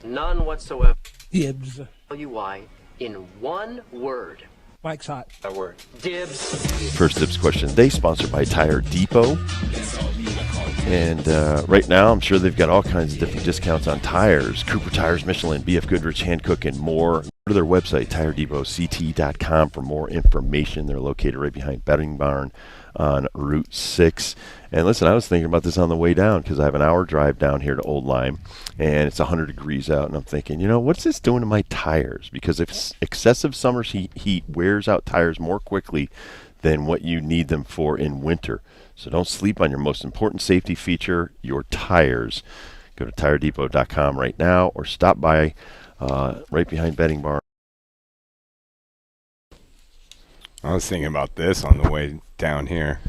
None whatsoever. Dibs. Tell you why in one word. Mike's hot. A word. Dibs. First Dibs question today, sponsored by Tire Depot. And right now, I'm sure they've got all kinds of different discounts on tires. Cooper Tires, Michelin, BF Goodrich, Hankook, and more. Go to their website, tiredepotct.com, for more information. They're located right behind Betting Barn on Route 6. And listen, I was thinking about this on the way down because I have an hour drive down here to Old Lyme, and it's 100 degrees out, and I'm thinking, what's this doing to my tires? Because if excessive summer heat wears out tires more quickly than what you need them for in winter. So don't sleep on your most important safety feature, your tires. Go to tiredepot.com right now or stop by right behind Betting Barn. I was thinking about this on the way down here.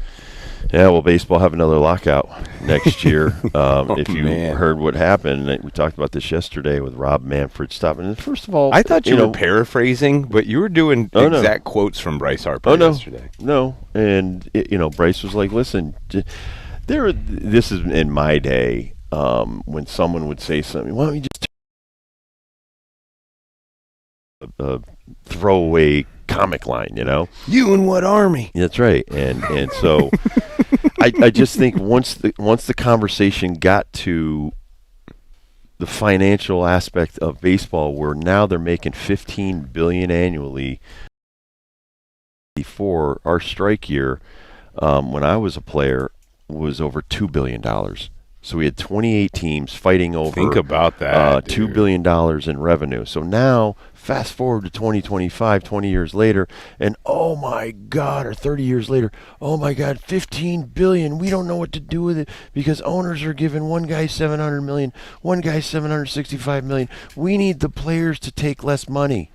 Yeah, well, baseball have another lockout next year. If you heard what happened, we talked about this yesterday with Rob Manfred stopping. And first of all, I thought you were paraphrasing, but you were doing exact quotes from Bryce Harper yesterday. No, and Bryce was like, "Listen, this is in my day when someone would say something. Why don't you just throwaway comic line, You and what army? That's right, and so I just think once the conversation got to the financial aspect of baseball, where now they're making $15 billion annually. Before our strike year, when I was a player, was over $2 billion. So we had 28 teams fighting over. Think about that. $2 billion in revenue. So now, fast forward to 2025, 20 years later, and oh my God, or 30 years later, oh my God, $15 billion. We don't know what to do with it because owners are giving one guy $700 million, one guy $765 million. We need the players to take less money.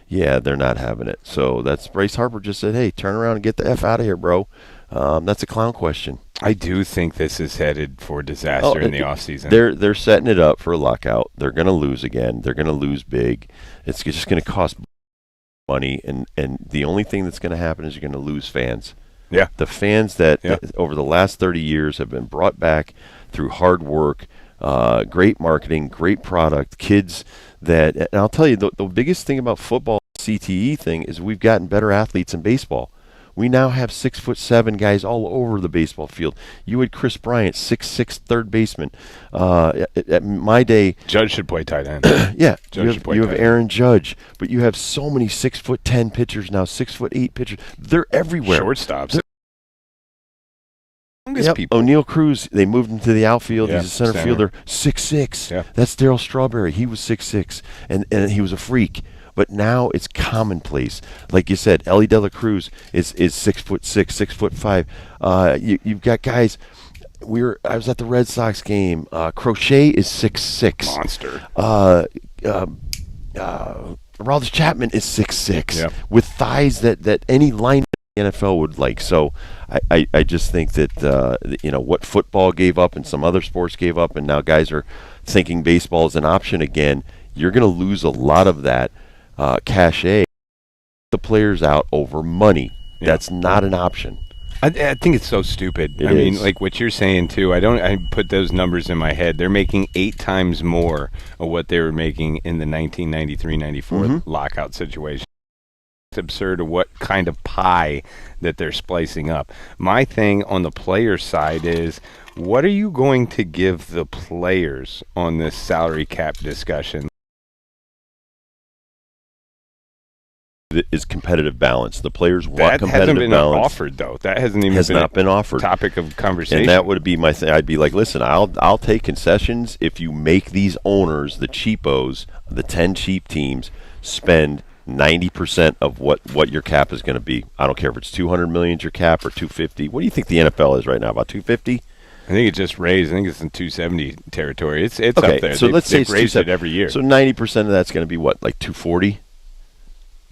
Yeah, they're not having it. So that's Bryce Harper just said, hey, turn around and get the F out of here, bro. That's a clown question. I do think this is headed for disaster in the offseason. They're setting it up for a lockout. They're going to lose again. They're going to lose big. It's just going to cost money, and the only thing that's going to happen is you're going to lose fans. Yeah. The fans that over the last 30 years have been brought back through hard work, great marketing, great product, kids that, and I'll tell you, the biggest thing about football CTE thing is we've gotten better athletes in baseball. We now have 6'7" guys all over the baseball field. You had Chris Bryant, 6'6" third baseman. At my day, Judge should play tight end. Yeah, you have Aaron Judge, but you have so many 6'10" pitchers now, 6'8" pitchers. They're everywhere. Shortstops. O'Neal Cruz, they moved him to the outfield. Yeah, he's a center fielder, 6'6". Yeah. That's Darryl Strawberry. He was 6'6", and he was a freak. But now it's commonplace. Like you said, Ellie De La Cruz is 6'6", 6'5". You've got guys. I was at the Red Sox game. Crochet is 6'6". Monster. Aroldis Chapman is 6'6", Yep. with thighs that any line in the NFL would like. So I just think that what football gave up and some other sports gave up, and now guys are thinking baseball is an option again. You're going to lose a lot of that cachet. The players out over money. Yeah. That's not an option. I think it's so stupid. It I mean, is. like what you're saying too. I put those numbers in my head. They're making 8 times more of what they were making in the 1993-94 lockout situation. It's absurd of what kind of pie that they're splicing up. My thing on the player side is, what are you going to give the players on this salary cap discussion? Is competitive balance. The players want competitive balance. That hasn't been offered, though. That hasn't even been offered. Topic of conversation. And that would be my thing. I'd be like, listen, I'll take concessions if you make these owners, the cheapos, the 10 cheap teams, spend 90% of what your cap is going to be. I don't care if it's $200 million your cap or $250. What do you think the NFL is right now? About $250? I think it just raised. I think it's in 270 territory. It's okay, up there. So let's say it's raised it every year. So 90% of that's going to be what, like $240?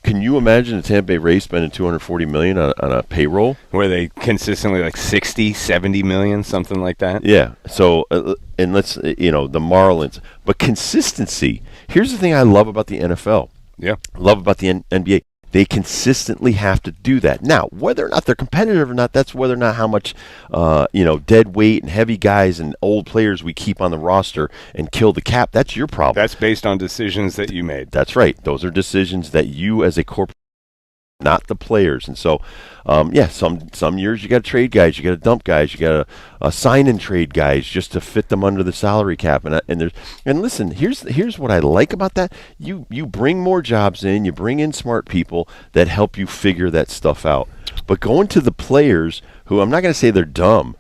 Can you imagine the Tampa Bay Rays spending $240 million on a payroll? Where they consistently like 60, 70 million, something like that? Yeah. So, and let's, the Marlins. But consistency. Here's the thing I love about the NFL. Yeah. Love about the NBA. They consistently have to do that. Now, whether or not they're competitive or not, that's whether or not how much, dead weight and heavy guys and old players we keep on the roster and kill the cap. That's your problem. That's based on decisions that you made. That's right. Those are decisions that you as a corporate, not the players. And so, some years you got to trade guys, you got to dump guys, you got to sign and trade guys just to fit them under the salary cap. And listen, here's what I like about that. You bring more jobs in, you bring in smart people that help you figure that stuff out. But going to the players, who I'm not going to say they're dumb.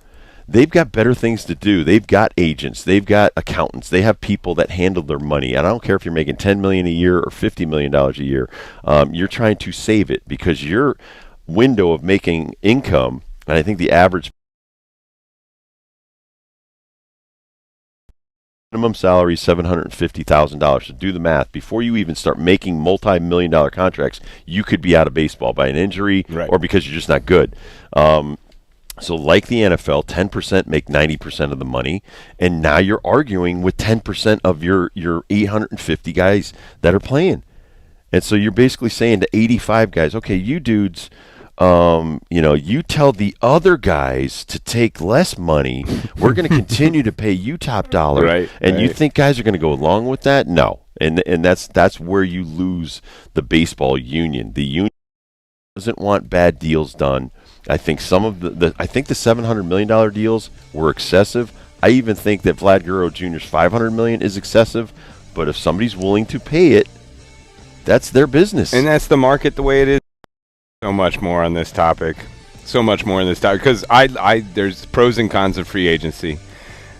They've got better things to do. They've got agents. They've got accountants. They have people that handle their money. And I don't care if you're making $10 million a year or $50 million a year. You're trying to save it because your window of making income, and I think the average minimum salary is $750,000. So do the math. Before you even start making multi-million-dollar contracts, you could be out of baseball by an injury or because you're just not good. So like the NFL, 10% make 90% of the money, and now you're arguing with 10% of your 850 guys that are playing. And so you're basically saying to 85 guys, okay, you dudes, you tell the other guys to take less money. We're going to continue to pay you top dollar. You think guys are going to go along with that? No. And that's where you lose the baseball union. The union doesn't want bad deals done. I think some of the $700 million deals were excessive. I even think that Vlad Guerrero Jr.'s $500 million is excessive. But if somebody's willing to pay it, that's their business. And that's the market the way it is. So much more on this topic. Because there's pros and cons of free agency.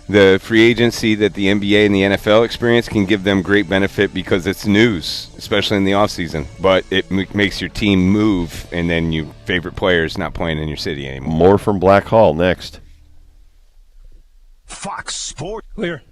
The free agency that the NBA and the NFL experience can give them great benefit because it's news, especially in the offseason. But it makes your team move, and then your favorite players not playing in your city anymore. More from Black Hall next. Fox Sports. Clear.